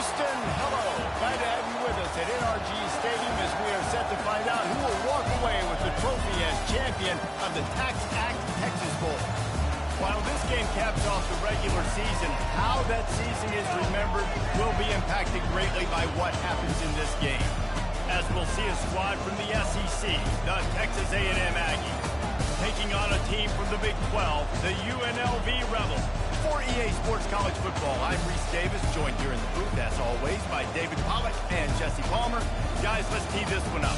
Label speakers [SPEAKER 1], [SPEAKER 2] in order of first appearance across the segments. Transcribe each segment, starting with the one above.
[SPEAKER 1] Houston, hello. Glad to have you with us at NRG Stadium as we are set to find out who will walk away with the trophy as champion of the Tax Act Texas Bowl. While this game caps off the regular season, how that season is remembered will be impacted greatly by what happens in this game. As we'll see a squad from the SEC, the Texas A&M Aggies, taking on a team from the Big 12, the UNLV Rebels. For EA Sports College Football, I'm Reese Davis, joined here in the booth, as always, by David Pollack and Jesse Palmer. Guys, let's tee this one up.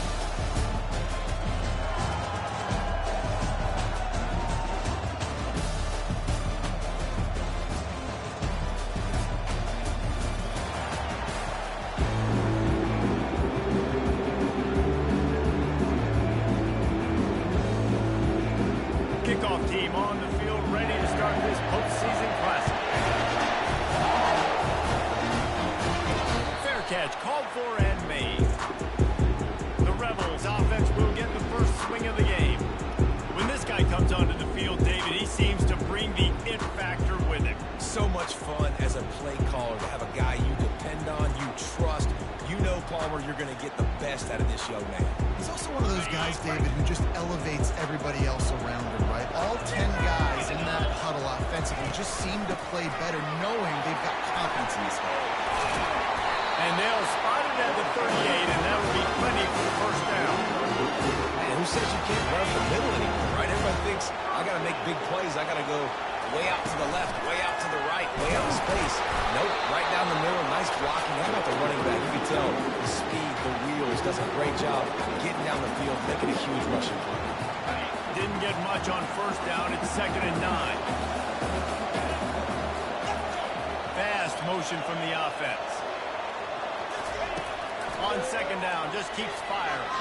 [SPEAKER 1] Kickoff team on the field, ready to start this postseason classic. Fair catch called for and made. The Rebels offense will get the first swing of the game. When this guy comes onto the field, David, he seems to bring the it factor with him.
[SPEAKER 2] So much fun as a play caller to have a guy you depend on, you trust. You know, Palmer, you're going to get the best out of this young man.
[SPEAKER 3] He's also one of those guys, David, who just elevates everybody else around him, right? All 10 guys in that huddle offensively just seem to play better knowing they've got confidence in this guy.
[SPEAKER 1] And they'll spot it at the 38, and that'll be plenty for the first down.
[SPEAKER 2] Man, who says you can't run the middle anymore, right? Everybody thinks, I got to make big plays. I got to go way out to the left, way out to the right, way out in space. Nope, right down the middle, nice blocking. How about the running back? You can tell the speed, the wheels, does a great job getting down the field, making a huge rushing play.
[SPEAKER 1] Didn't get much on first down. It's 2nd and 9. Fast motion from the offense. On 2nd down, just keeps firing.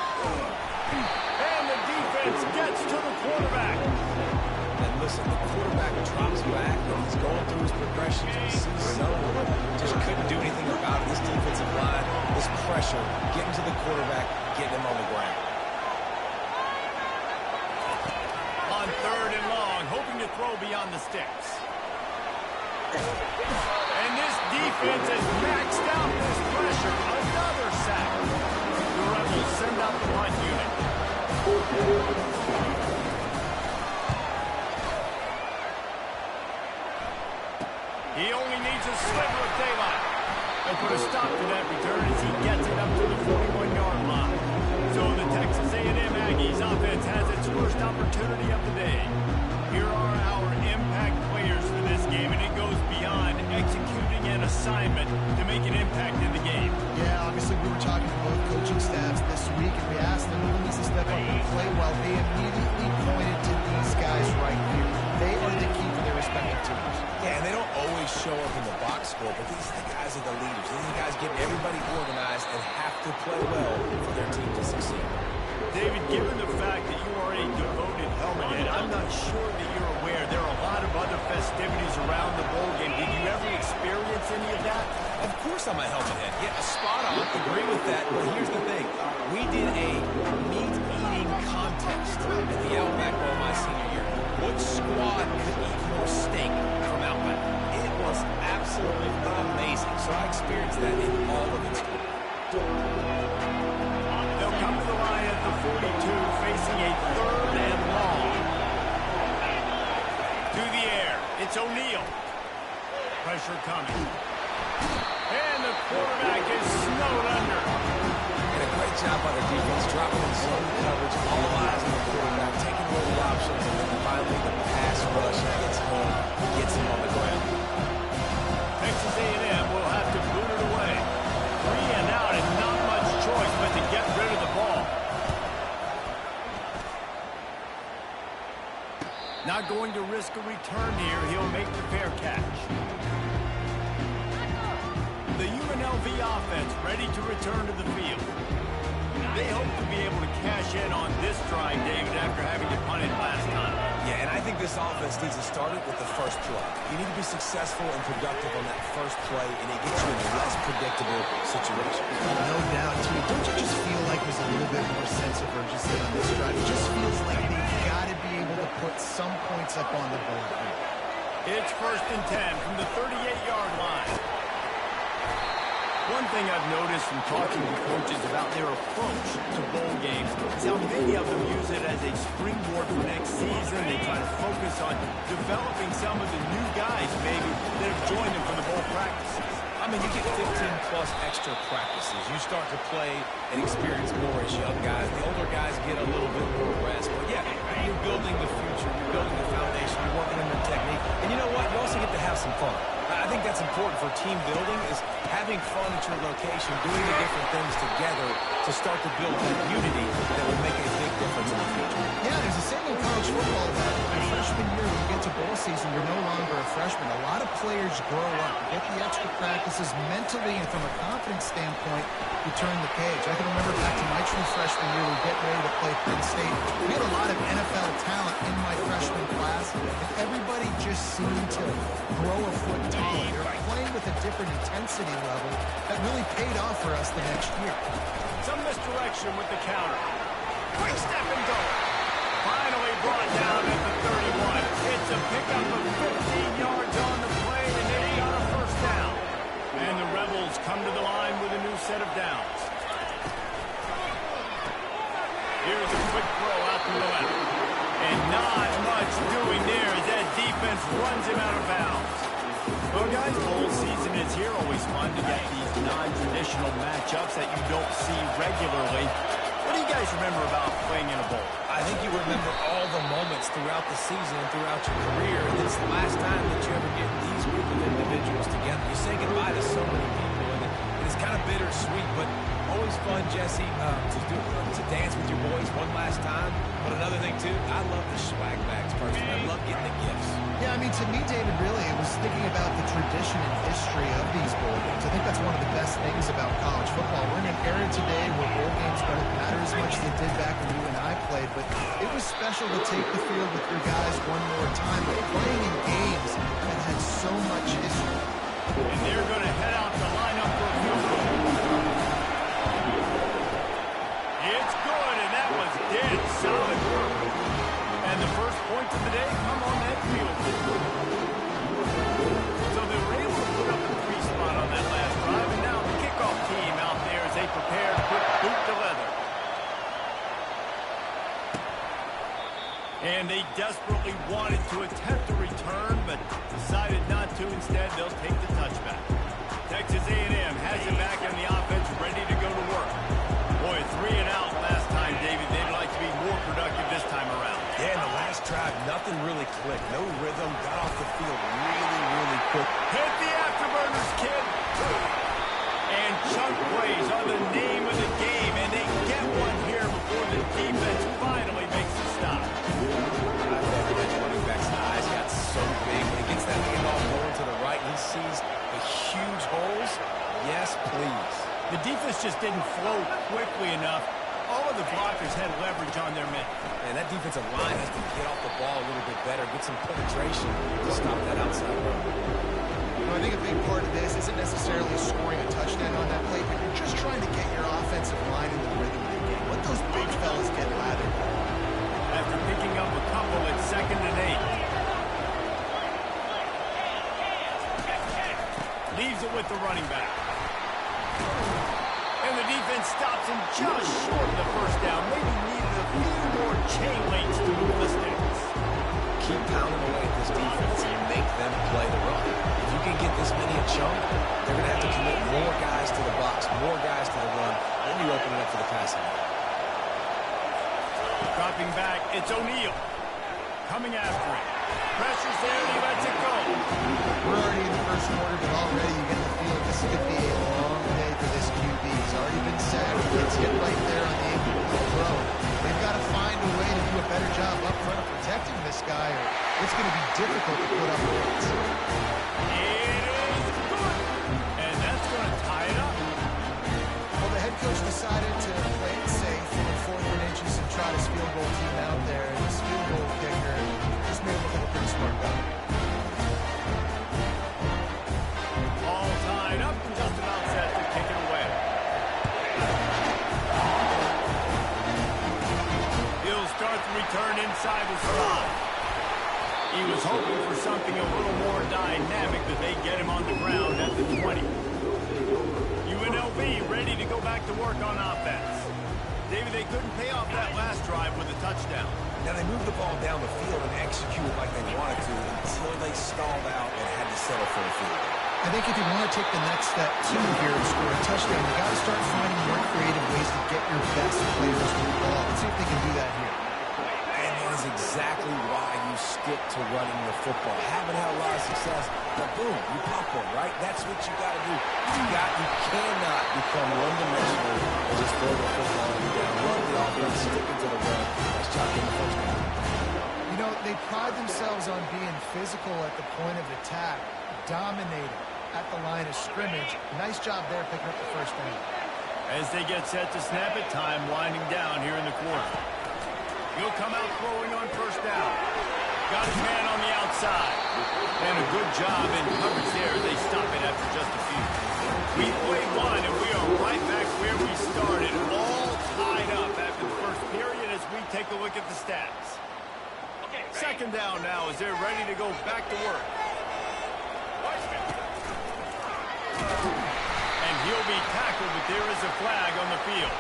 [SPEAKER 1] And the defense gets to the quarterback.
[SPEAKER 2] And listen, the quarterback drops back and he's going through his progressions. We see someone just couldn't do anything about it. This defensive line, this pressure, getting to the quarterback, getting him on the ground.
[SPEAKER 1] On 3rd and long, hoping to throw beyond the sticks. And this defense has maxed out this pressure. Another sack. The Rebels send out the punt unit. He only needs a sliver of daylight. They'll put a stop to that return as he gets it up to the 41-yard line. So the Texas A&M Aggies offense has its first opportunity of the day. Here are our impact players for this game, and it goes beyond executing an assignment to make an impact in the game.
[SPEAKER 3] Yeah, obviously we were talking to both coaching staffs this week, and we asked them who needs to step up and play well. They immediately pointed to these guys right here. They are the key for their respective teams.
[SPEAKER 2] Yeah, and they don't always show up in the box score, but these are the guys are the leaders. These are the guys getting everybody organized and have to play well for their team to succeed.
[SPEAKER 1] David, given the fact that you are a devoted helmet head, I'm not sure that you're aware there are a lot of other festivities around the bowl game. Did you ever experience any of that?
[SPEAKER 2] Of course I'm a helmet head. Yeah, spot on. Agree with that. But here's the thing. We did a meat-eating contest at the Outback Bowl my senior year. What squad could eat more steak from Outback? It was absolutely amazing. So I experienced that in all of its glory.
[SPEAKER 1] They'll come to the line at the 42, facing a 3rd and long. To the air, it's O'Neal. Pressure coming. And the quarterback is snowed under.
[SPEAKER 2] And a great job by the defense, dropping in zone coverage, all eyes on the quarterback, taking away the options, and then finally the pass rush gets home, gets him on the ground.
[SPEAKER 1] Texas A&M will have to boot it away. 3 and out and not much choice but to get rid of the ball. Not going to risk a return here. He'll make the fair catch. The UNLV offense ready to return to the field. They hope to be able to cash in on this drive, David, after having to punt it last time.
[SPEAKER 2] Yeah, and I think this offense needs to start it with the first play. You need to be successful and productive on that first play, and it gets you in a less predictable situation.
[SPEAKER 3] No doubt, too. Don't you just feel like there's a little bit more sense of urgency on this drive? It just feels like they've got to be able to put some points up on the board here.
[SPEAKER 1] It's 1st and 10 from the 38-yard line. One thing I've noticed from talking to coaches about their approach to bowl games is how many of them use it as a springboard for next season. They try to focus on developing some of the new guys, maybe, that have joined them for the bowl practices.
[SPEAKER 2] I mean, you get 15-plus extra practices. You start to play and experience more as young guys. The older guys get a little bit more rest. But, yeah, you're building the future. You're building the foundation. You're working on your technique. And you know what? You also get to have some fun. I think that's important for team building is having fun at your location, doing the different things together to start to build that unity that will make a big difference in the future.
[SPEAKER 3] Yeah, there's a saying in college football that your freshman year, when you get to bowl season, you're no longer a freshman. A lot of players grow up, get the extra practices mentally, and from a confidence standpoint, you turn the page. I can remember back to my true freshman year, we get ready to play Penn State. We had a lot of NFL talent in my freshman class, and everybody just seemed to grow a foot taller. They're playing with a different intensity level that really paid off for us the next year.
[SPEAKER 1] Some misdirection with the counter. Quick step and go. Finally brought down at the 31. It's a pickup of 15 yards on the play, and they got a first down. And the Rebels come to the line with a new set of downs. Here's a quick throw out to the left. And not much doing there as that defense runs him out of bounds. Well, guys, bowl season is here. Always fun to get these non-traditional matchups that you don't see regularly. What do you guys remember about playing in a bowl?
[SPEAKER 2] I think you remember all the moments throughout the season and throughout your career, and it's the last time that you ever get these group of individuals together. You say goodbye to so many people, and it's kind of bittersweet, but always fun, Jesse, to dance with your boys one last time. But another thing, too, I love the swag bags personally. I love getting the gifts.
[SPEAKER 3] Yeah, I mean, to me, David, really, it was thinking about the tradition and history of these bowl games. I think that's one of the best things about college football. We're in an era today where bowl games don't matter as much as they did back when you and I played, but it was special to take the field with your guys one more time, but playing in games that had so much history.
[SPEAKER 1] And they're going to head out to line up for a field goal. It's good, and that was dead solid work. And the first points of the day come on that field goal. So they were able to put up a 3 spot on that last drive, and now the kickoff team out there as they prepare to put boot to leather. And they desperately wanted to attempt a return, but decided not to. Instead, they'll take the touchback. Texas A&M has it back on the offense, ready to go to work. Boy, 3 and out last time, David. They'd like to be more productive this time around.
[SPEAKER 2] Yeah, in the last drive, nothing really clicked. No rhythm. Got off the field really quick.
[SPEAKER 1] Hit the afterburners, kid. And chunk plays are the name of the game, and they get one here before the defense finally makes the stop.
[SPEAKER 2] I love that running back's eyes got so big. When he gets that handoff going to the right, he sees the huge holes. Yes, please.
[SPEAKER 1] The defense just didn't flow quickly enough. All of the blockers had leverage on their men.
[SPEAKER 2] And that defensive line has to get off the ball a little bit better, get some penetration to stop that outside run.
[SPEAKER 3] You know, I think a big part of this isn't necessarily scoring a touchdown on that play, but you're just trying to get your offensive line in the rhythm of the game. Let those big fellas get lathered.
[SPEAKER 1] After picking up a couple at 2nd and 8. Leaves it with the running back. And the defense stops him just short of the first down. Maybe needed a few more chain links to move the sticks.
[SPEAKER 2] Keep pounding away at this defense and make them play the run. If you can get this many a chunk, they're going to have to commit more guys to the box, more guys to the run. Then you open it up for the passing.
[SPEAKER 1] Dropping back, it's O'Neal. Coming after it. Pressure's there, and he lets it go.
[SPEAKER 3] We're already in the first quarter, but already you get the feeling this could be a long day for this QB. He's already been sacked. Gets hit right there on the incomplete throw. They've got to find a way to do a better job up front of protecting this guy, or it's going to be difficult to put up points.
[SPEAKER 1] It is good. And that's going to tie it up.
[SPEAKER 3] Well, the head coach decided to play it safe on 4th and inches and try his field goal team out there. And his field goal kicker just made him look like a pretty smart guy.
[SPEAKER 1] All tied up and just about set to kick it away. He'll start the return inside the slot. He was hoping for something a little more dynamic, but they get him on the ground at the 20. You ready to go back to work on offense. David, they couldn't pay off that last drive with a touchdown.
[SPEAKER 2] Now, they moved the ball down the field and executed like they wanted to until they stalled out and had to settle for a field goal.
[SPEAKER 3] I think if you want to take the next step too here and score a touchdown, you got to start finding more creative ways to get your best players with the ball. Let's see if they can do that here.
[SPEAKER 2] And that is exactly why you stick to running the football. Haven't had a lot of success, but boom, you pop one, right? That's what you got to do. You cannot become one-dimensional and just throw the football down. Run the offense, stick into the run. Let's chop in the first down.
[SPEAKER 3] You know, they pride themselves on being physical at the point of attack, dominating at the line of scrimmage. Nice job there picking up the first down.
[SPEAKER 1] As they get set to snap it, time winding down here in the quarter. He'll come out throwing on first down. Got his man on the outside. And a good job in coverage there. They stop it after just a few. We played one, and we are right back where we started. All tied up after the first period as we take a look at the stats. Second down now as they're ready to go back to work. And he'll be tackled, but there is a flag on the field.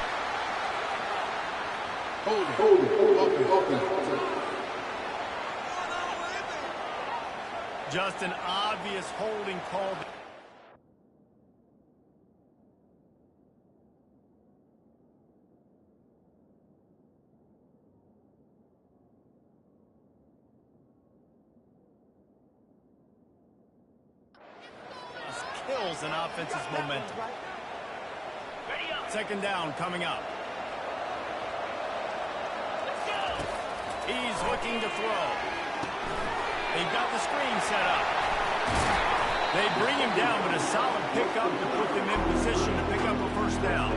[SPEAKER 1] Just an obvious holding call. Kills an offense's momentum. Second down coming up. He's looking to throw. They've got the screen set up. They bring him down, but a solid pickup to put them in position to pick up a first down.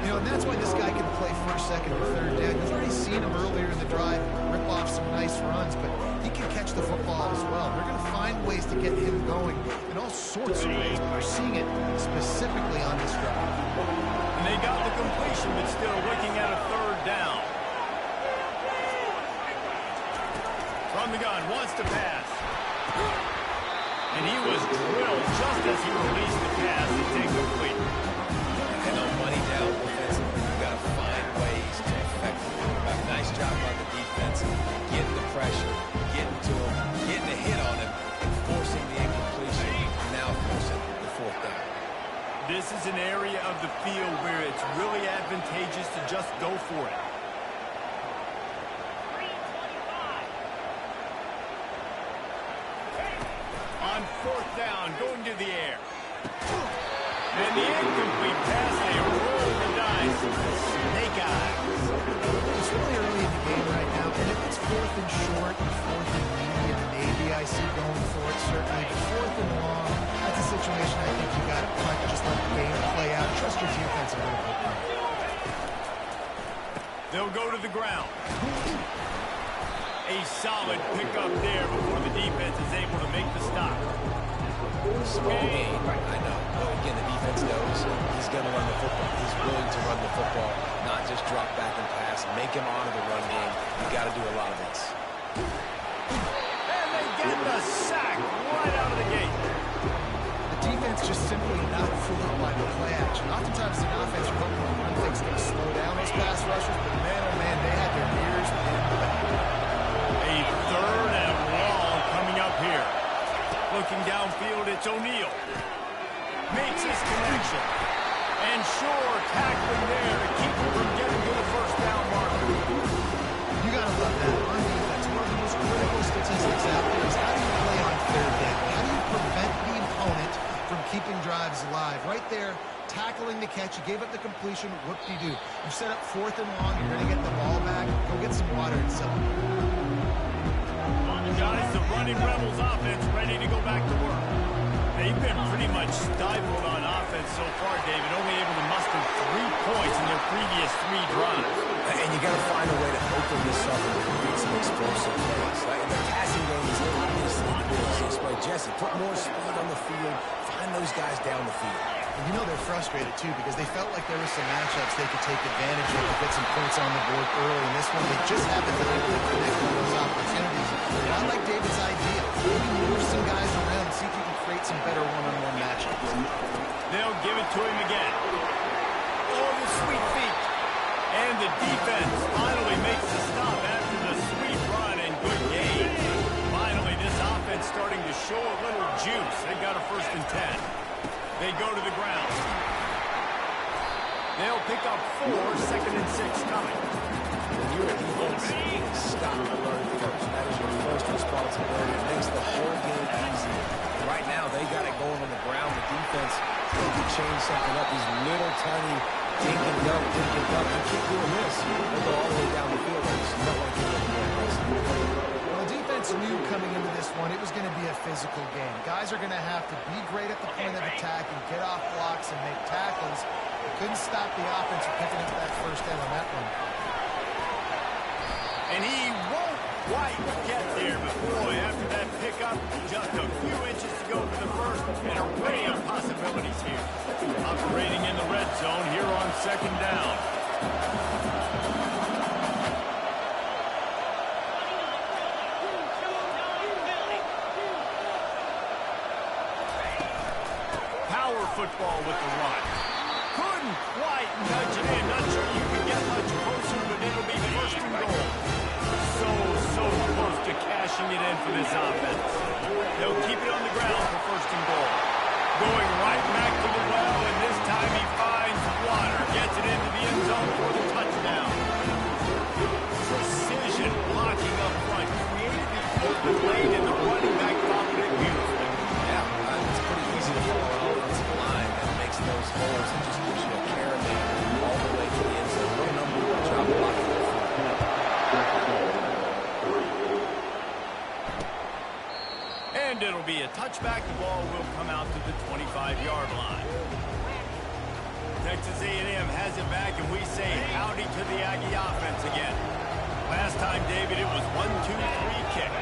[SPEAKER 3] You know, and that's why this guy can play first, second, or third down. You've already seen him earlier in the drive rip off some nice runs, but he can catch the football as well. They're going to find ways to get him going in all sorts of ways. We're seeing it specifically on this drive.
[SPEAKER 1] And they got the completion, but still looking at a third down. From the gun, wants to pass. And he was drilled just as he released the pass. It's incomplete.
[SPEAKER 2] And on money down offensively, you've got to find ways to effectively. Nice job by the defense, getting the pressure, getting to him, getting a hit on him, and forcing the incompletion, and now forcing the fourth down.
[SPEAKER 1] This is an area of the field where it's really advantageous to just go for it. On fourth down, going to the air. And the incomplete pass, they roll the dice. Snake eyes.
[SPEAKER 3] It's really early in the game right now, and if it's fourth and short, fourth and medium, maybe I see going for it, certainly. But fourth and long, that's a situation I think you got to punt, just let the game play out. Trust your defense a little bit.
[SPEAKER 1] They'll go to the ground. A solid pickup there before the defense is able to make the stop.
[SPEAKER 2] Small game, I know. But again, the defense knows he's going to run the football. He's willing to run the football, not just drop back and pass. Make him honor the run game. You got to do a lot of this.
[SPEAKER 1] And they get the sack right out of the gate.
[SPEAKER 3] The defense just simply not fooled by the play action. Oftentimes the offense, you're hoping the run thing's going to slow down those pass rushers, but man, oh man, they had their ears pinned back.
[SPEAKER 1] A third and long coming up here. Looking downfield, it's O'Neal. Makes his connection. And sure, tackling there to keep him from getting to the first down marker.
[SPEAKER 3] You got to love that. On defense, one of the most critical statistics out there is how do you play on third down? How do you prevent the opponent from keeping drives alive? Right there, tackling the catch. You gave up the completion. Whoop-de-doo. You set up fourth and long. You're going to get the ball back. Go get some water and sell it.
[SPEAKER 1] Guys, the running Rebels offense ready to go back to work. They've been pretty much stifled on offense so far, David, only able to muster 3 points in their previous 3 drives.
[SPEAKER 2] And you got to find a way to open this up and create some explosive plays. And the passing game is obviously the biggest display. Jesse, put more speed on the field. Find those guys down the field.
[SPEAKER 3] And you know they're frustrated, too, because they felt like there were some matchups they could take advantage of to get some points on the board early. In this one, they just haven't been able to connect on those opportunities. And I like David's idea. Maybe move some guys around, see if you can create some better one-on-one matchups.
[SPEAKER 1] They'll give it to him again. the defense finally makes the stop after the sweet run and good gain. Finally, this offense starting to show a little juice. They got a 1st and 10. They go to the ground. They'll pick up 4, 2nd and 6 coming.
[SPEAKER 2] When you're a defense, you need to stop the run first. That is your first responsibility. It makes the whole game easier. Right now, they got it going on the ground. The defense needs to change something up. These little tiny dink and dunk. You keep doing this. They'll go all the way down the field. You don't want to give them more aggressive.
[SPEAKER 3] Well, the defense knew coming into this one it was going to be a physical game. Guys are going to have to be great at the point of attack and get off blocks and make tackles. They couldn't stop the offense from picking up that 1st down on that one.
[SPEAKER 1] And he won't quite get there, but boy, after that pickup, just a few inches to go for the 1st, and an array of possibilities here. Operating in the red zone here on 2nd down. Power football with the run. Couldn't quite nudge it in. Not sure you can get much closer, but it'll be 1st and goal. So close to cashing it in for this offense. They'll keep it on the ground for 1st and goal. Going right back to the well, and this time he finds water. Gets it into the end zone for the touchdown. Precision blocking up front. Created the open lane, and the running back followed it beautifully.
[SPEAKER 2] Yeah, it's pretty easy to follow an offensive line that makes those holes and just gives you a caravan all the way to the end zone. What a number 1 job blocking up front.
[SPEAKER 1] And it'll be a touchback. The ball will come out to the 25-yard line. Texas A&M has it back, and we say howdy to the Aggie offense again. Last time, David, it was 1-2-3 kick.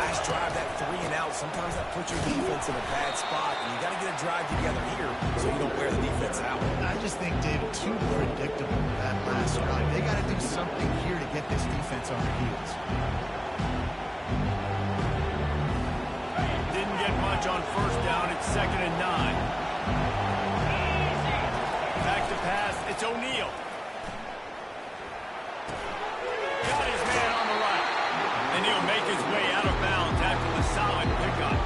[SPEAKER 2] Last drive, that 3 and out, sometimes that puts your defense in a bad spot, and you got to get a drive together here so you don't wear the defense out.
[SPEAKER 3] I just think, David, too predictable that last drive. They got to do something here to get this defense on their heels.
[SPEAKER 1] Didn't get much on 1st down. It's 2nd and 9. Back to pass. It's O'Neal. Got his man on the right. And he'll make his way out of bounds after the solid pickup.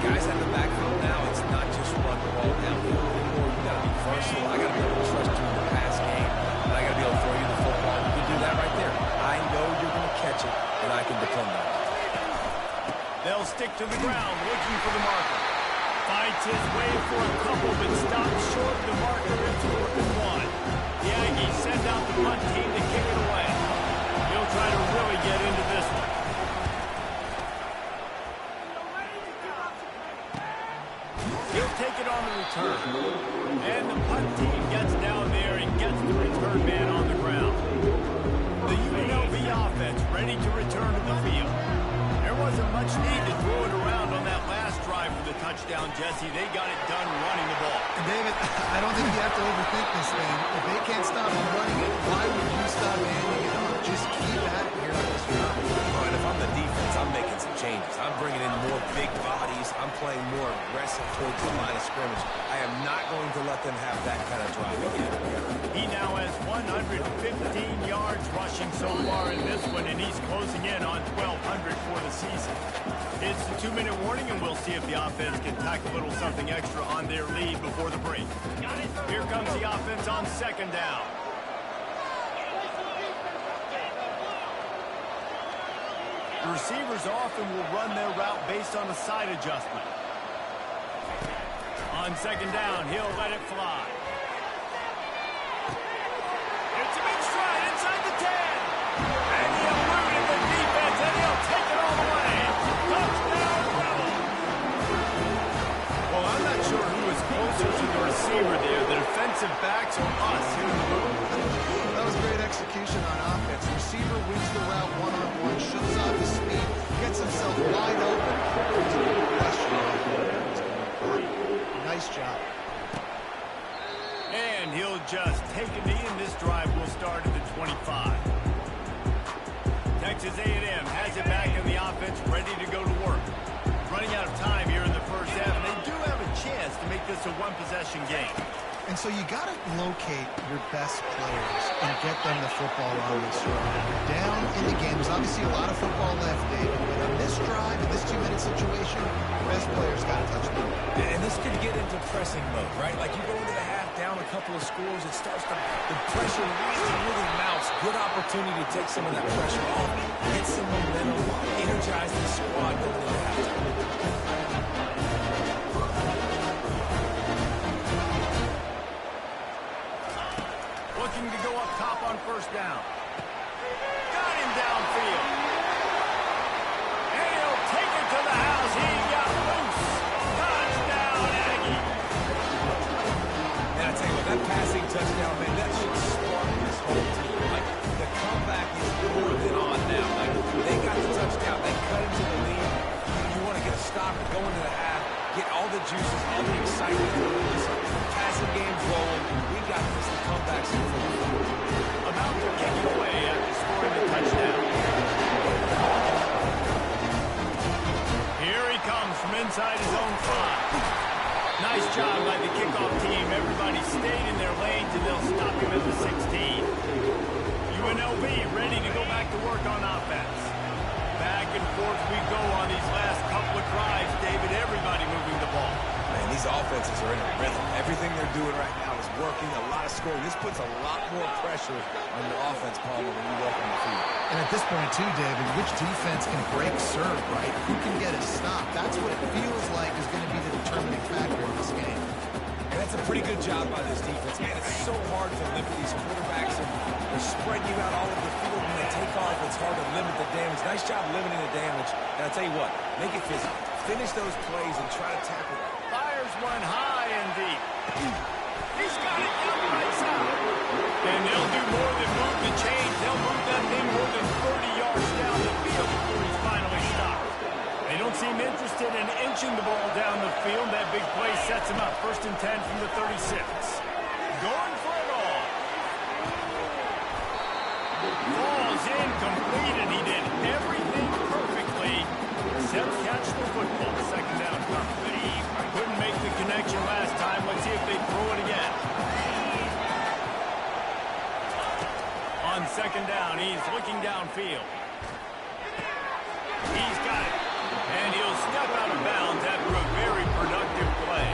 [SPEAKER 2] Guys at the backfield now, it's not just run the ball downhill anymore. You got to be versatile. I got to be able to trust you in the pass game, and I got to be able to throw you the football. You can do that right there. I know you're going to catch it, and I can depend on it.
[SPEAKER 1] They'll stick to the ground, looking for the marker. Fights his way for a couple, but stops short of the marker. It's 4th and 1. The Aggies send out the punt team to kick it away. He'll try to really get into this one. He'll take it on the return. And the punt team gets down there and gets the return man on the ground. The UNLV offense ready to return to the field. There wasn't much need to throw it around on that last drive for the touchdown, Jesse. They got it done running the ball.
[SPEAKER 3] David, I don't think you have to overthink this thing. If they can't stop them running it, why would you stop handing it off? Just keep at it here on this drive.
[SPEAKER 2] All right, if I'm the defense, I'm making some changes. I'm bringing in more big bodies. I'm playing more aggressive towards the line of scrimmage. I am not going to let them have that kind of drive again.
[SPEAKER 1] He now has 115 yards rushing so far in this one, and he's closing in on 1,200 for the season. It's the 2-minute warning, and we'll see if the offense can tack a little something extra on their lead before the break. Here comes the offense on 2nd down. Receivers often will run their route based on a side adjustment. On 2nd down, he'll let it fly. It's a big stride inside the 10. And he eluded the defense, and he'll take it all the way. Touchdown, Rebel. Well, I'm not sure who is closer to the receiver there, the defensive backs or us here in the booth.
[SPEAKER 3] That was great execution on offense. The receiver wins the route one-on-one, shows off his speed, gets himself wide open. There's a good question. Nice job.
[SPEAKER 1] And he'll just take a knee, and this drive will start at the 25. Texas A&M has it back in the offense, ready to go to work. Running out of time here in the first half, and they do have a chance to make this a one-possession game.
[SPEAKER 3] And so you got to locate your best players and get them the football on this drive. You're down in the game. There's obviously a lot of football left, David, but on this drive, in this 2-minute situation, the best players got to touch the ball.
[SPEAKER 2] And this could get into pressing mode, right? Like you go into the half, down a couple of scores, it starts to, the pressure really mounts. Good opportunity to take some of that pressure off, get some momentum, energize the squad going into halftime.
[SPEAKER 1] Looking to go up top on first down. Got him downfield. And he'll take it to the house. He got loose. Touchdown, Aggie.
[SPEAKER 2] And I tell you what, that passing touchdown, man, that should spark this whole team. Like, the comeback is more than on now. Like, they got the touchdown. They cut into the lead. You want to get a stop and go into the half, get all the juices, all the excitement. Passing game's rolling. We got this. The comeback's in full.
[SPEAKER 1] About to kick it away after scoring the touchdown. Here he comes from inside his own 5. Nice job by the kickoff team. Everybody stayed in their lanes, and they'll stop him at the 16. UNLV ready to go back to work on offense. Back and forth we go on these last couple of drives, David. Everybody moving the ball.
[SPEAKER 2] Man, these offenses are in a rhythm. Everything they're doing right now is working. A lot of scoring. This puts a lot more pressure on your offense, Palmer, when you walk on the field.
[SPEAKER 3] And at this point, too, David, which defense can break serve, right? Who can get a stop? That's what it feels like is going to be the determining factor in this game.
[SPEAKER 2] And that's a pretty good job by this defense. Man, it's so hard to limit these quarterbacks, and they're spreading you out all over the field. When they take off, it's hard to limit the damage. Nice job limiting the damage. And I'll tell you what, make it physical. Finish those plays and try to tackle that.
[SPEAKER 1] Fires one high and deep. He's got it down the right side. And they'll do more than move the chains. They'll move that thing more than 30 yards down the field before he's finally stopped. They don't seem interested in inching the ball down the field. That big play sets him up. 1st and 10 from the 36. Going for it all. Falls incomplete, and he did everything perfectly except catch the football. 2nd down coverage. Couldn't make the connection last time. Let's see if they throw it again. On 2nd down, he's looking downfield. He's got it. And he'll step out of bounds after a very productive play.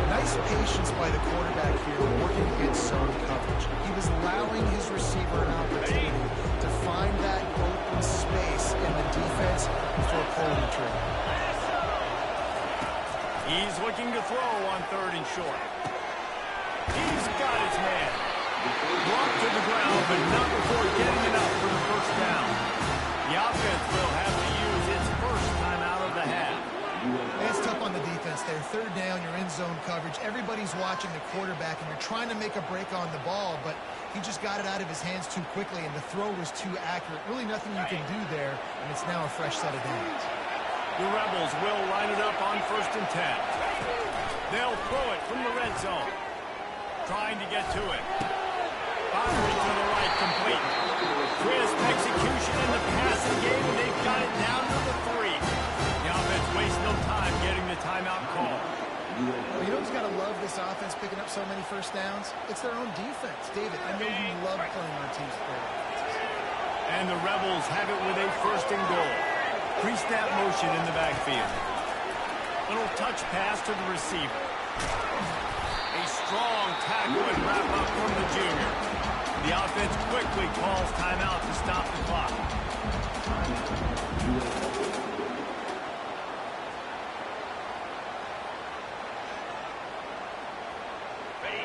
[SPEAKER 3] Nice patience by the quarterback here, working against zone coverage. He was allowing his receiver an opportunity to find that open space in the defense before pulling the trigger.
[SPEAKER 1] He's looking to throw on 3rd and short. He's got his man. Brought to the ground, but not before getting it up for the 1st down. The offense will have to use its first time out of the half.
[SPEAKER 3] It's tough on the defense there. 3rd down, you're in zone coverage. Everybody's watching the quarterback, and you're trying to make a break on the ball, but he just got it out of his hands too quickly, and the throw was too accurate. Really nothing you can do there, and it's now a fresh set of downs.
[SPEAKER 1] The Rebels will line it up on 1st and 10. They'll throw it from the red zone. Trying to get to it. Firing to the right, complete. Crisp execution in the passing game, and they've got it down to the 3. The offense wastes no time getting the timeout call.
[SPEAKER 3] Well, you know who's got to love this offense picking up so many 1st downs? It's their own defense. David, I know you love playing on teams with their offenses.
[SPEAKER 1] And the Rebels have it with a 1st and goal. Pre-snap motion in the backfield. Little touch pass to the receiver. A strong tackle and wrap up from the junior. The offense quickly calls timeout to stop the clock.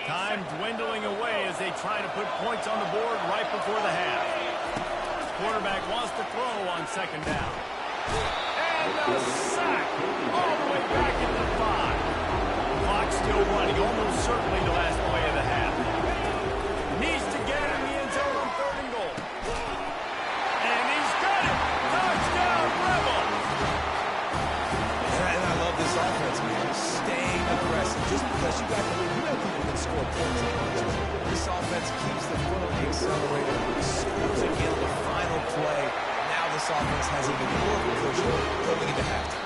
[SPEAKER 1] Time dwindling away as they try to put points on the board right before the half. Quarterback wants to throw on 2nd down. And a sack all the way back at the 5. Clock still running, almost certainly the last play of the half. Needs to get in the end zone on 3rd and goal. And he's got it. Touchdown, Rebels.
[SPEAKER 2] And I love this offense, man. Staying aggressive. Just because you got the lead, you know people can score points and punches. This offense keeps the foot on the accelerator, scores again the final play. Now this offense has even more of a push going into halftime.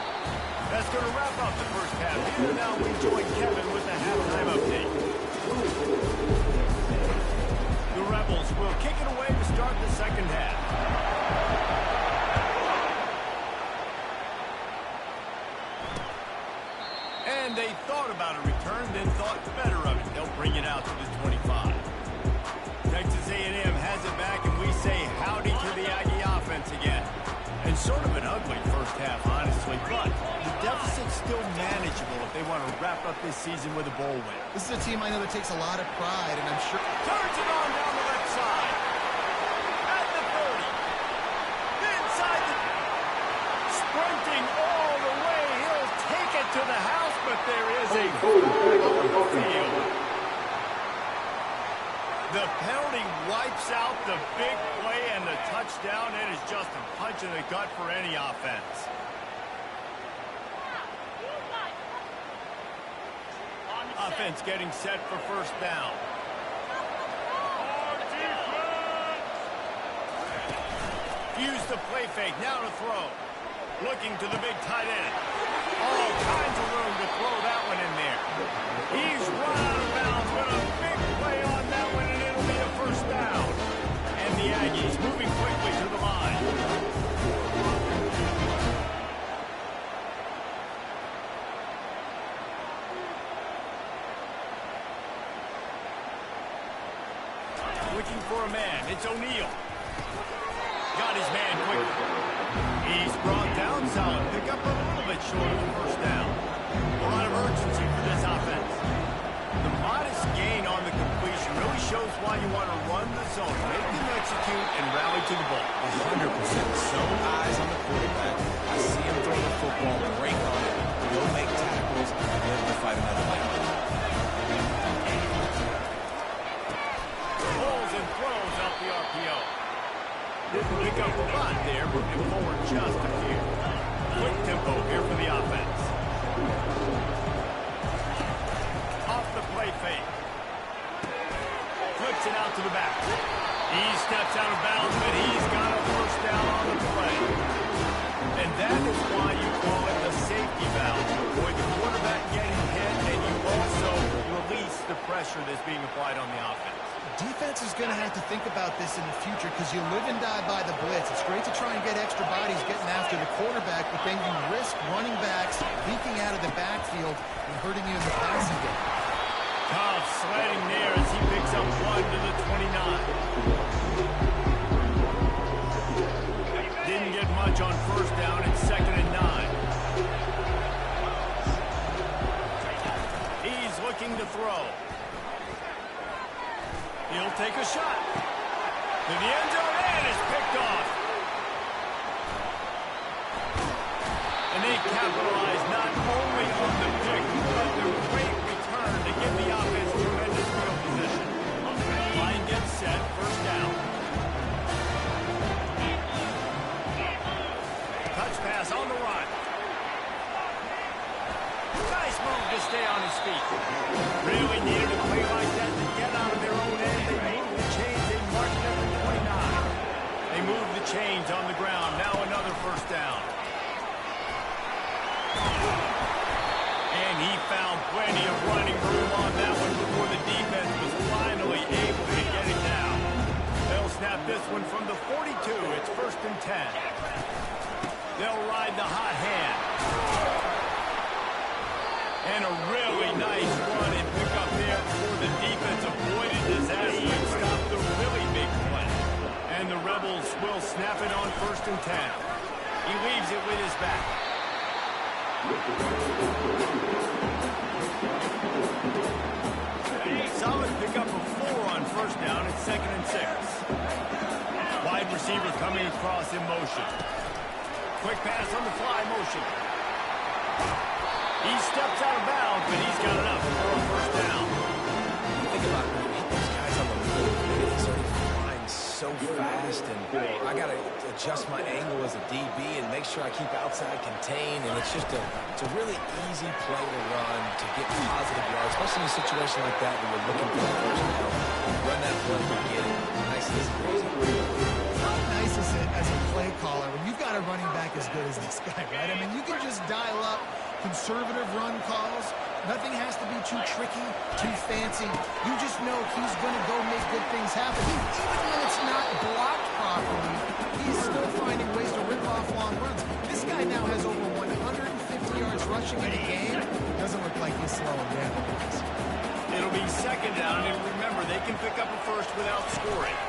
[SPEAKER 1] That's going to wrap up the 1st half. Here now we join Kevin with the halftime update. The Rebels will kick it away to start the second half. And they thought about a return, then thought better of it. They'll bring it out to the 25. Texas A&M has it back, and we say howdy to the Aggie offense again. And sort of an ugly first half, honestly, but the deficit's still manageable if they want to wrap up this season with a bowl win.
[SPEAKER 3] This is a team I know that takes a lot of pride, and I'm sure...
[SPEAKER 1] Turns it on down the left side. At the 30. Inside the... Sprinting all the way. He'll take it to the house, but there is a flag on the field. The penalty wipes out the big play and the touchdown. It is just a punch in the gut for any offense. Offense getting set for first down. Use the play fake. Now to throw. Looking to the big tight end. All kinds of room to throw that one in there. He's run out of bounds with a big play on that one, and it'll be a first down. And the Aggies moving quickly to the line. Looking for a man. It's O'Neal. Got his man quickly. He's brought down solid. Pick up a little bit short of the first down. A lot of urgency for this offense. The modest gain on the completion really shows why you want to run the zone. Make them execute and rally to the ball.
[SPEAKER 2] 100%. Zone eyes on the quarterback. I see him throw the football, break on it, go make tackles, and be able to fight another fight.
[SPEAKER 1] Pulls and throws out the RPO. Didn't pick up a lot there, moving forward just a few. Quick tempo here for the offense. Off the play fake. Flips it out to the back. He steps out of bounds, but he's got a first down on the play. And that is why you call it the safety valve. Avoid the quarterback getting hit, and you also release the pressure that's being applied on the offense.
[SPEAKER 3] Defense is going to have to think about this in the future because you live and die by the blitz. It's great to try and get extra bodies getting after the quarterback, but then you risk running backs leaking out of the backfield and hurting you in the passing game.
[SPEAKER 1] Tough sledding there as he picks up one to the 29. Didn't get much on first down. It's 2nd and 9. He's looking to throw. He'll take a shot. To the end zone, and it's picked off. And they capitalize not only on the pick, but the great return to give the offense tremendous field position. Line gets set, first down. Touch pass on the run. Nice move to stay on his feet. Really needed a play like that to get out of their own end. They moved the chains. They marked at the 29. They moved the chains on the ground. Now another first down. And he found plenty of running room on that one before the defense was finally able to get it down. They'll snap this one from the 42. It's 1st and 10. They'll ride the hot hand. And a really nice run and pick up there before the defense avoided disaster and stopped the really big play. And the Rebels will snap it on 1st and 10. He leaves it with his back. Solid pickup of 4 on first down. It's 2nd and 6. Wide receiver coming across in motion. Quick pass on the fly motion. He steps out of bounds, but he's got enough for a first down.
[SPEAKER 2] Think about it, when you hit those guys on the move, he's already flying so fast, and I got to adjust my angle as a DB and make sure I keep outside contained, and it's just it's a really easy play to run to get positive yards, especially in a situation like that where you're looking for a first down. Run that play, you get it. Nice and easy.
[SPEAKER 3] How nice is it as a play caller when you've got a running back as good as this guy, right? I mean, you can just dial up conservative run calls. Nothing has to be too tricky, too fancy. You just know he's going to go make good things happen. Even when it's not blocked properly, he's still finding ways to rip off long runs. This guy now has over 150 yards rushing in a game. Doesn't look like he's slowing down.
[SPEAKER 1] It'll be second down, and remember, they can pick up a first without scoring.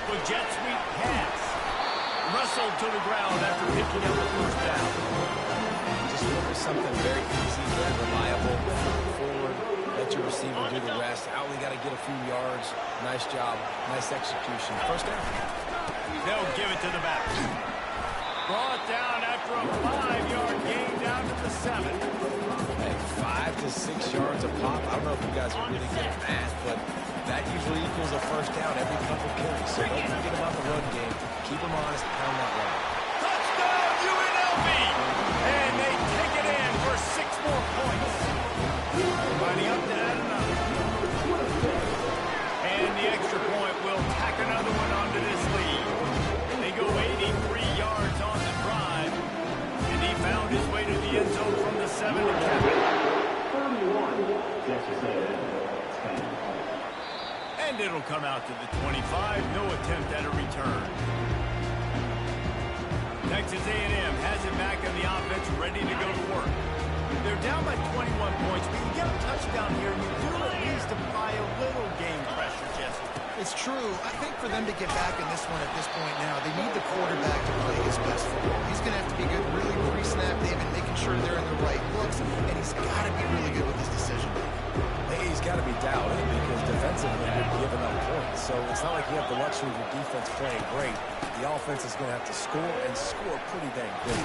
[SPEAKER 1] The jet sweep pass. Wrestled to the ground after picking up the first down.
[SPEAKER 2] Just look for something very easy, very reliable, forward, let your receiver do the rest. I only got to get a few yards. Nice job, nice execution. First down.
[SPEAKER 1] They'll give it to the back. Brought down after a 5-yard gain down to the 7.
[SPEAKER 2] Hey, 5 to 6 yards a pop. I don't know if you guys are really good at math, but that usually equals a first down every couple carries. So don't forget about the run game. Keep them honest, pound that run.
[SPEAKER 1] Touchdown, UNLV! And they take it in for 6 more points. Lining up to add another. And the extra point will tack another one onto this lead. They go 83 yards on the drive. And he found his way to the end zone from the 7 to cap it. And it'll come out to the 25. No attempt at a return. Texas A&M has it back on the offense, ready to go to work. They're down by 21 points, but you get a touchdown here, and you do at least apply a little game pressure, Jesse.
[SPEAKER 3] It's true. I think for them to get back in this one at this point now, they need the quarterback to play his best football. He's going to have to be good really pre-snap, David, making sure they're in the right looks, and he's got to be really good with his decision.
[SPEAKER 2] He's got to be dialed in because defensively you're giving up points. So it's not like you have the luxury of your defense playing great. The offense is going to have to score and score pretty dang good.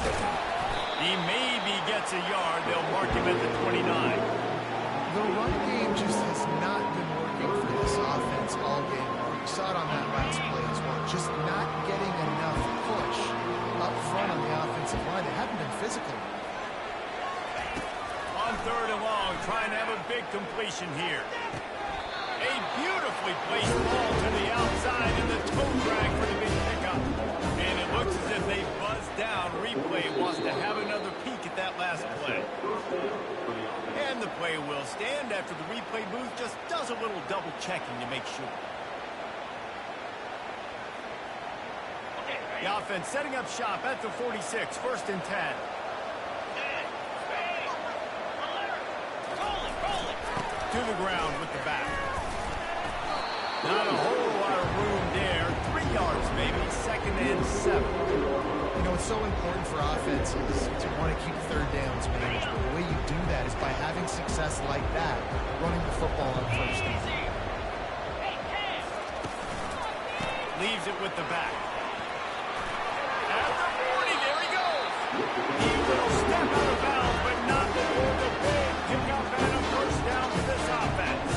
[SPEAKER 1] He maybe gets a yard. They'll mark him at the 29.
[SPEAKER 3] The run game just has not been working for this offense all game long. You saw it on that last play as well. Just not getting enough push up front on the offensive line. They haven't been physical.
[SPEAKER 1] On 3rd and long, trying to have a big completion here. A beautifully placed ball to the outside, and the toe drag for the big pickup. And it looks as if they buzzed down. Replay wants to have another peek at that last play. And the play will stand after the replay booth just does a little double checking to make sure. The offense setting up shop at the 46, 1st and 10. To the ground with the back. Not a whole lot of room there. 3 yards, maybe. 2nd and 7.
[SPEAKER 3] You know, it's so important for offenses to want to keep 3rd downs managed. But the way you do that is by having success like that, running the football on 1st down.
[SPEAKER 1] Leaves it with the back. At the 40, there he goes. He will step out of bounds, but not before the big pickup and a first down for this offense.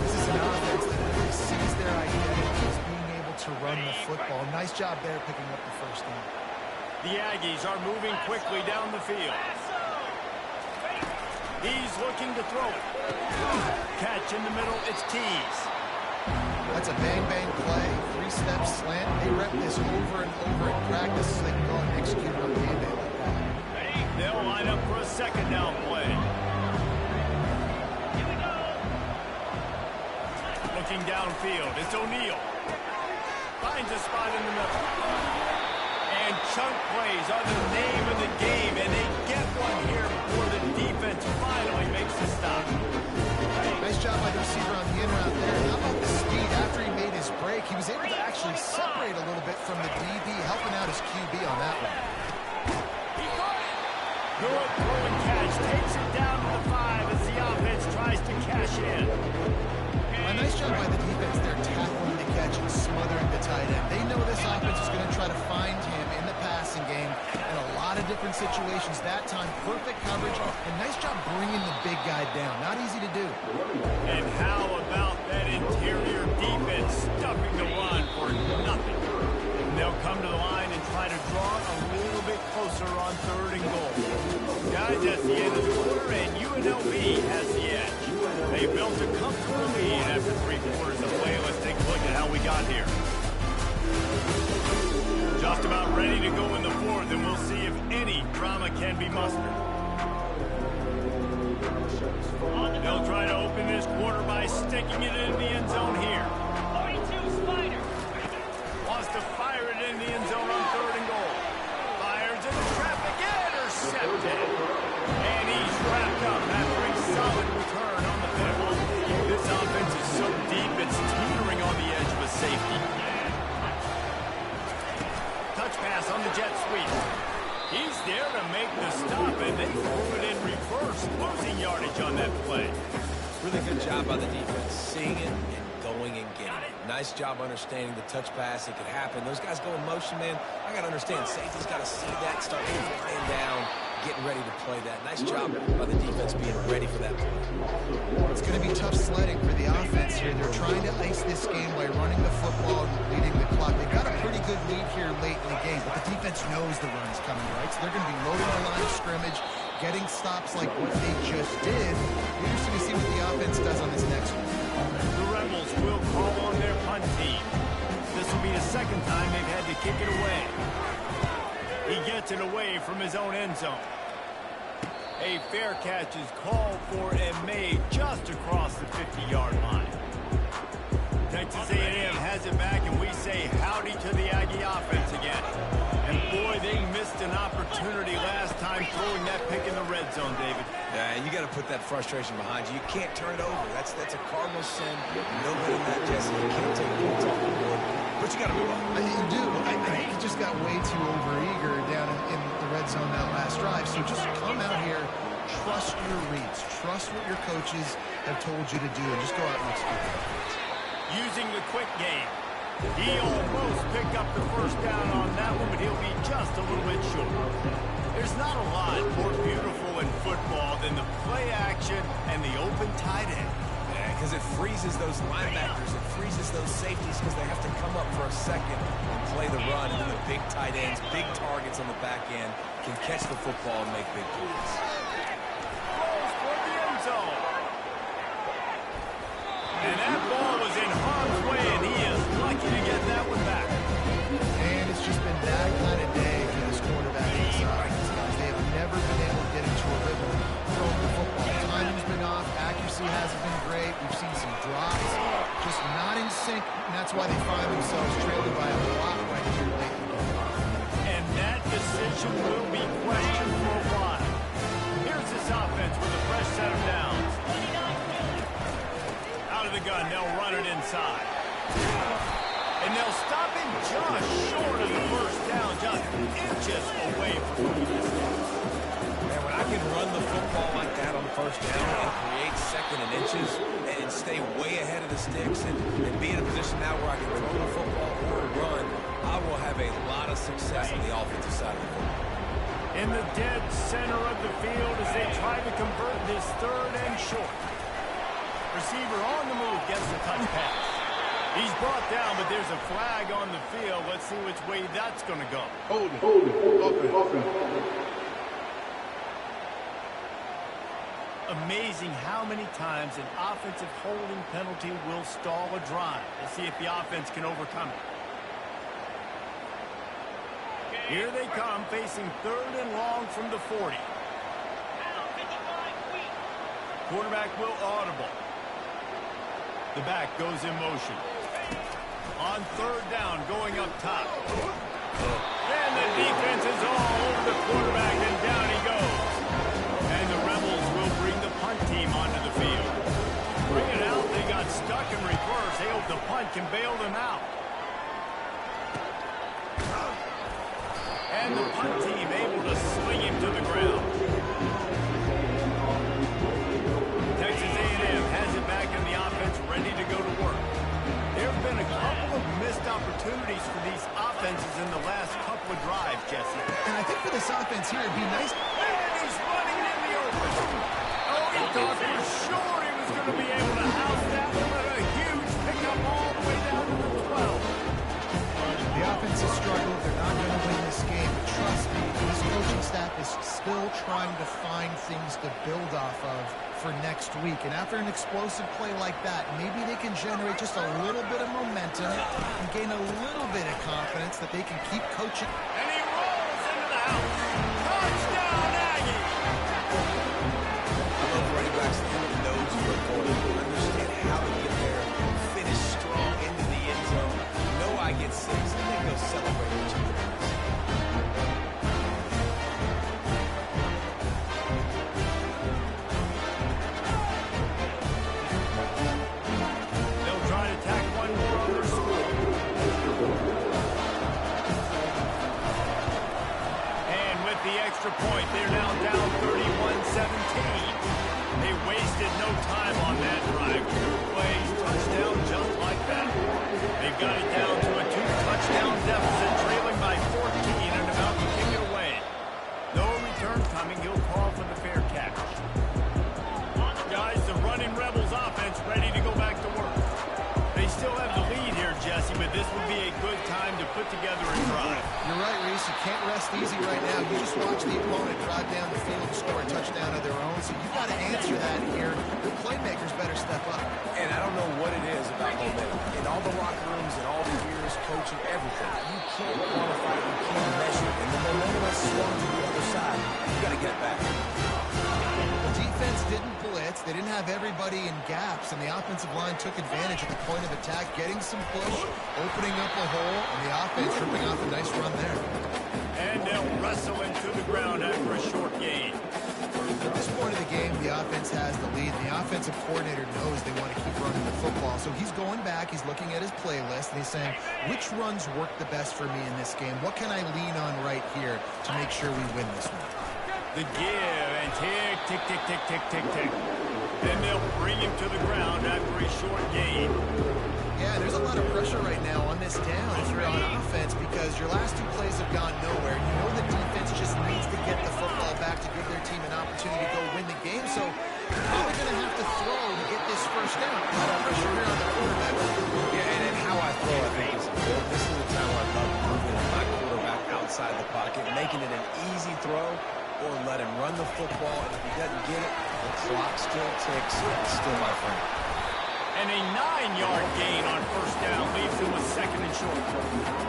[SPEAKER 3] This is an offense that really sees their identity as being able to run the football. Nice job there picking up the first down.
[SPEAKER 1] The Aggies are moving quickly down the field. He's looking to throw it. Catch in the middle, it's Tees.
[SPEAKER 3] That's a bang-bang play, 3-step slant. They rep this over and over in practice so they can go and execute it on game day like that.
[SPEAKER 1] They'll line up for a 2nd down play. Looking downfield, it's O'Neal. Finds a spot in the middle. And chunk plays are the name of the game, and they get one here before the defense finally makes the stop.
[SPEAKER 3] Nice job by the receiver on the in route there. How about the speed after he made his break? He was able to actually separate a little bit from the DB, helping out his QB on that one.
[SPEAKER 1] Good throw and catch. Takes it down to the 5 as the offense tries to cash in.
[SPEAKER 3] A nice job by the defense there, tackling the catch and smothering the tight end. They know this offense is going to try to find him in the passing game in a lot of different situations. That time, perfect coverage, and nice job bringing the big guy down. Not easy to do.
[SPEAKER 1] And how about that interior defense stuffing the run for nothing? And they'll come to the line and try to draw a little bit closer on 3rd and goal. Guys, that's the end of the quarter, and UNLV has the edge. They built a comfortable lead after 3 quarters of play. Let's take a look at how we got here. Just about ready to go in the 4th, and we'll see if any drama can be mustered. They'll try to open this quarter by sticking it in the end zone here.
[SPEAKER 4] 42 Spider.
[SPEAKER 1] Wants to fire it in the end zone on 3rd and goal. Fires into traffic, intercepted. And he's wrapped up after a solid return on the pivot. This offense is so deep, it's teetering on the edge of a safety. Touch pass on the jet sweep. He's there to make the stop, and they threw it in reverse, losing yardage on that play.
[SPEAKER 2] Really good job by the defense, seeing it and going and getting it. Nice job understanding the touch pass. It could happen. Those guys go in motion, man. I got to understand, safety's got to see that, start flying down, getting ready to play that. Nice job by the defense being ready for that play.
[SPEAKER 3] It's going to be tough sledding for the offense here. They're trying to ice this game by running the football and leading the clock. They've got a pretty good lead here late in the game, but the defense knows the run's coming, right? So they're going to be loading the line of scrimmage, getting stops like what they just did. Interesting to see what the offense does on this next one.
[SPEAKER 1] The Rebels will call on their punt team. This will be the second time they've had to kick it away. He gets it away from his own end zone. A fair catch is called for and made just across the 50-yard line. Texas A&M has it back, and we say howdy to the Aggie offense again. And boy, they missed an opportunity last time throwing that pick in the red zone, David.
[SPEAKER 2] Yeah, you got to put that frustration behind you. You can't turn it over. That's a cardinal sin. No good in that, Jesse. You can't take points off the board. But you got to move on.
[SPEAKER 3] You do. I think he just got way too overeager down in the red zone that last drive. So just come out here, trust your reads, trust what your coaches have told you to do, and just go out and execute it.
[SPEAKER 1] Using the quick game. He almost picked up the first down on that one, but he'll be just a little bit short. There's not a lot more beautiful in football than the play action and the open tight end.
[SPEAKER 2] Yeah, because it freezes those linebackers. It freezes those safeties because they have to come up for a second and play the run. And then the big tight ends, big targets on the back end can catch the football and make big plays.
[SPEAKER 1] Goes for the end zone. And that ball was in harm's way, and he is lucky to get that one back.
[SPEAKER 3] And it's just been that kind of day for this quarterback inside. They have never been able to get into a rhythm throwing the football. Timing's been off. Accuracy hasn't been great. We've seen some drops. Just not in sync, and that's why they find themselves trailing by a lot right here late in the game.
[SPEAKER 1] And that decision will be questioned for a while. Here's this offense with a fresh set of downs. Out of the gun, they'll run it inside. And they'll stop him just short of the first down, just inches away from the distance.
[SPEAKER 2] Man, when I can run the football like that on first down and create second and inches and stay way ahead of the sticks and be in a position now where I can throw the football or run, I will have a lot of success on the offensive side of the football.
[SPEAKER 1] In the dead center of the field as they try to convert this third and short. Receiver on the move gets the touch pass. He's brought down, but there's a flag on the field. Let's see which way that's going to go.
[SPEAKER 5] Hold it.
[SPEAKER 1] Amazing how many times an offensive holding penalty will stall a drive. We'll see if the offense can overcome it. Here they come, facing third and long from the 40. Quarterback will audible. The back goes in motion. On third down, going up top. And the defense is all over the quarterback, and down he goes. And the Rebels will bring the punt team onto the field. Bring it out, they got stuck in reverse. They hope the punt can bail them out. And the punt team able to swing him to the ground. Texas A&M has it back in the offense, ready to go to work. There have been a couple of missed opportunities for these offenses in the last couple of drives, Jesse.
[SPEAKER 3] And I think for this offense here, it'd be nice.
[SPEAKER 1] And he's running in the open. Oh, he thought for sure he was going to be able to house that one, but a huge pickup all the way down to the 12.
[SPEAKER 3] The offense has struggled. They're not going to win this game. But trust me, this coaching staff is still trying to find things to build off of for next week. And after an explosive play like that, maybe they can generate just a little bit of momentum and gain a little bit of confidence that they can keep coaching.
[SPEAKER 1] And he rolls into the house. Touchdown, Aggie!
[SPEAKER 2] I love running backs
[SPEAKER 1] extra point. They're now down 31-17. They wasted no time on that drive. 2 plays, touchdown just like that. They've got it down to a 2-touchdown deficit, trailing by 14 and about to kick it away. No return coming. He'll call for the fair catch. Guys, the running Rebels offense ready to go back to work. They still have the lead here, Jesse, but this would be a good time to put together a drive.
[SPEAKER 3] You're right, Reese. You can't rest easy right now. You just watch the opponent drive down the field and score a touchdown of their own, so you've got to answer that here. The playmakers better step up.
[SPEAKER 2] And I don't know what it is about momentum. In all the locker rooms and all the years coaching, everything, you can't quantify it, you can't measure it, and the momentum has swung to the other side. You got to get it back.
[SPEAKER 3] The defense didn't blitz. They didn't have everybody in gaps, and the offensive line took advantage at the point of attack, getting some push, opening up a hole, and the offense ripping off a nice run there.
[SPEAKER 1] And they'll wrestle into the ground after a short gain.
[SPEAKER 3] At this point of the game, the offense has the lead, and the offensive coordinator knows they want to keep running the football. So he's going back, he's looking at his playlist, and he's saying, which runs work the best for me in this game? What can I lean on right here to make sure we win this one?
[SPEAKER 1] The give, and tick, tick, tick, tick, tick, tick, tick. Then they'll bring him to the ground after a short gain.
[SPEAKER 3] Yeah, there's a lot of pressure right now on this down if you're on offense because your last 2 plays have gone nowhere. You know the defense just needs to get the football back to give their team an opportunity to go win the game. So probably going to have to throw to get this first down. A lot of pressure here on the quarterback.
[SPEAKER 2] Yeah, and how I throw, I think, is important. This is the time where I love moving my quarterback outside the pocket, making it an easy throw, or let him run the football, and if he doesn't get it, the clock still ticks. It's still my friend.
[SPEAKER 1] And a 9-yard gain on first down leaves him with second and short.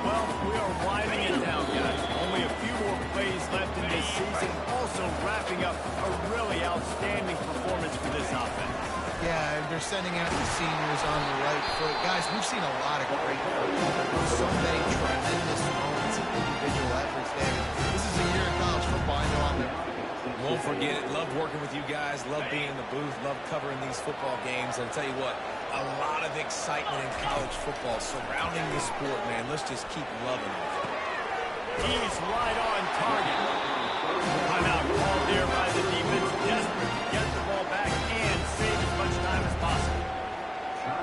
[SPEAKER 1] Well, we are winding it down, guys. Only a few more plays left in this season. Also wrapping up a really outstanding performance for this offense.
[SPEAKER 3] Yeah, they're sending out the seniors on the right foot. Guys, we've seen a lot of great football. So many tremendous moments and individual efforts there. This is a year of college football. I know I'm there.
[SPEAKER 2] Won't forget it. Loved working with you guys. Loved being in the booth. Loved covering these football games. And I'll tell you what, a lot of excitement in college football surrounding this sport, man. Let's just keep loving it.
[SPEAKER 1] He's right on target. Timeout called there by the defense. Desperate to get the ball back and save as much time as possible.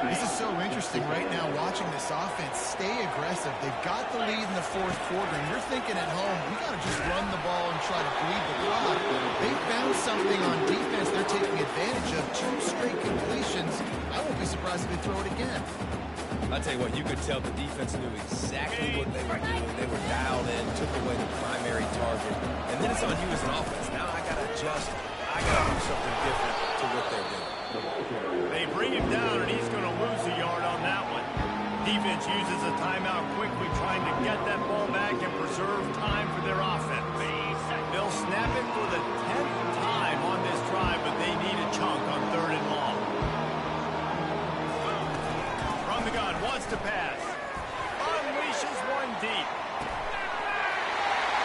[SPEAKER 3] This is so interesting right now watching this offense stay aggressive. They've got the lead in the 4th quarter, and you're thinking at home, we got to just run the ball and try to bleed the clock. They found something on defense they're taking advantage of. 2 straight completions. I won't be surprised if they throw it again.
[SPEAKER 2] I'll tell you what, you could tell the defense knew exactly what they were doing. They were dialed in, took away the primary target. And then it's on you as an offense. Now I got to adjust. I got to do something different to what they're doing.
[SPEAKER 1] They bring him down, and he's going to lose a yard on that one. Defense uses a timeout quickly, trying to get that ball back and preserve time for their offense. They'll snap it for the 10th time on this drive, but they need a chunk on 3rd and long. From the gun, wants to pass. Unleashes one deep.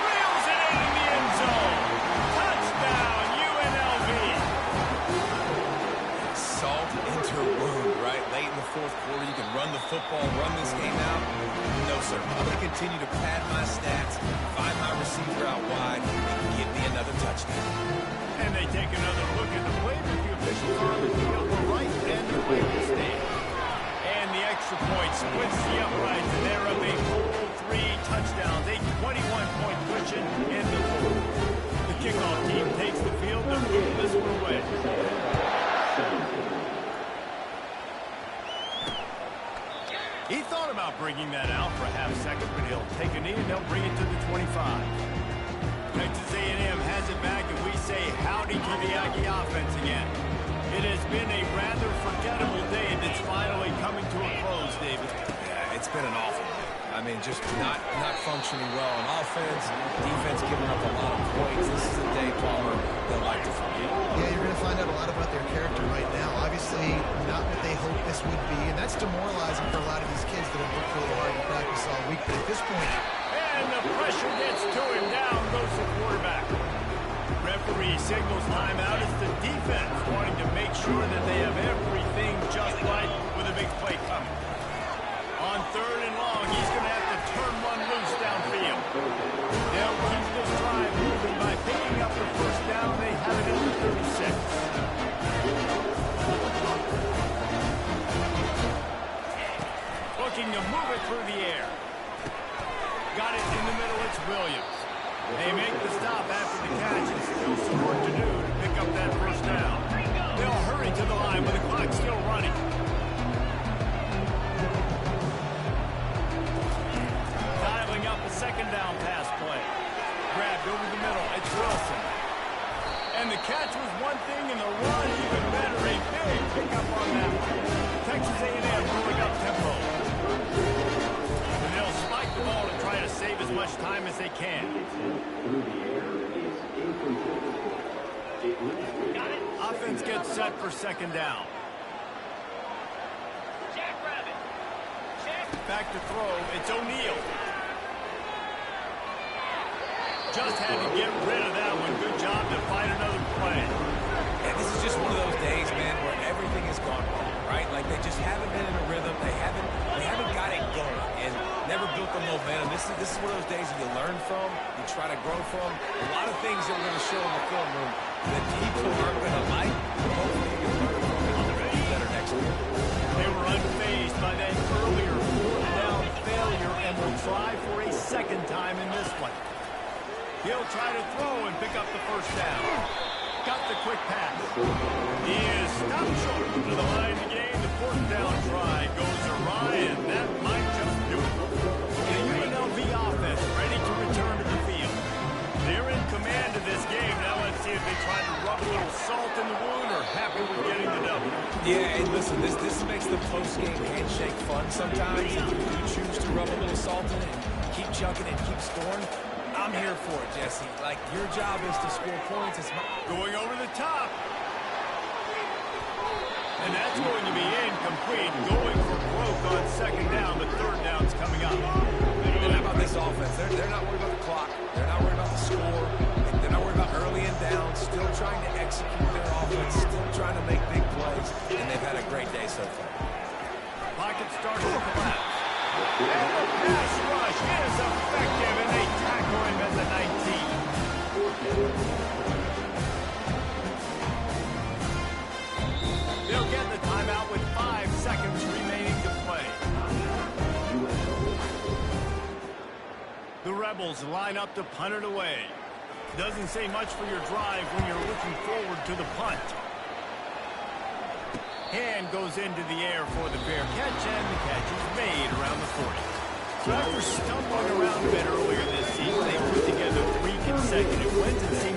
[SPEAKER 1] Reels it in the end zone. Touchdown, UNLV.
[SPEAKER 2] Salt into a wound, right? Late in the 4th quarter, you can run the football, run this game out. No, sir. I'm going to continue to pad my stats, find my receiver out wide, and give me another touchdown.
[SPEAKER 1] And they take another look at the play that the officials are on the field. We're right and the way to stay. And the extra point splits the uprights, and they're up a full 3 touchdowns, a 21-point cushion in the 4th. The kickoff team takes the field to move this one away. He thought about bringing that out for a half second, but he'll take a knee and they'll bring it to the 25. Texas A&M has it back, and we say howdy to the Aggie offense again. It has been a rather forgettable day, and it's finally coming to a close, David.
[SPEAKER 2] Yeah, it's been an awful day. I mean, just not functioning well on offense, defense giving up a lot of points. This is a day, Palmer, they'll like to forget.
[SPEAKER 3] Yeah, you're going to find out a lot about their character right now. Obviously, not what they hoped this would be, and that's demoralizing for a lot of these kids that have worked really hard in practice all week. But at this point...
[SPEAKER 1] And the pressure gets to him. Down goes the quarterback. Referee signals timeout. It's the defense wanting to make sure that they have everything just right with a big play coming. On 3rd and long, he's going to have to turn one loose downfield. They'll keep this drive moving by stop after the catch and still some work to do to pick up that first down. They'll hurry to the line with the clock still running. Dialing up a second down pass play. Grabbed over the middle. It's Wilson. And the catch was one thing, and the run even better. A big pickup on that one. Texas A&M pulling up tempo. And they'll spike the ball to try to save as much time as they can. Offense gets set for second down.
[SPEAKER 4] Jackrabbit. Check.
[SPEAKER 1] Back to throw. It's O'Neal. Just had to get rid of that one. Good job to find another play.
[SPEAKER 2] And this is just one of those days, man, where everything has gone wrong, right? Like they just haven't been in a rhythm. They haven't got it going and never built the momentum. This is one of those days that you learn from, you try to grow from. A lot of things that we're going to show in the film room that people aren't going to like. Hopefully you can learn from it and they're going to do better next week.
[SPEAKER 1] They were unfazed by that earlier fourth down failure and will try for a second time in this one. He'll try to throw and pick up the first down. Got the quick pass. He is stopped short to the line of the game. The fourth down try goes awry, and that might just do it. The UNLV offense ready to return to the field. They're in command of this game. Now let's see if they try to rub a little salt in the wound or happy with getting the W.
[SPEAKER 2] Yeah, and listen, this makes the post-game handshake fun sometimes. If you do choose to rub a little salt in it and keep chucking and keep scoring, I'm here for it, Jesse. Like, your job is to score points. It's
[SPEAKER 1] going over the top. And that's going to be incomplete. Going for broke on second down. The third down's coming up.
[SPEAKER 2] And how about this offense? They're not worried about the clock. They're not worried about the score. They're not worried about early and down. Still trying to execute their offense. Still trying to make big plays. And they've had a great day so far.
[SPEAKER 1] Pocket starts to collapse. And the pass rush is effective, and they tackle him at the 19. They'll get the timeout with 5 seconds remaining to play. The Rebels line up to punt it away. Doesn't say much for your drive when you're looking forward to the punt. Hand goes into the air for the fair catch, and the catch is made around the 40. So after stumbling around a bit earlier this season, they put together 3 consecutive wins and seem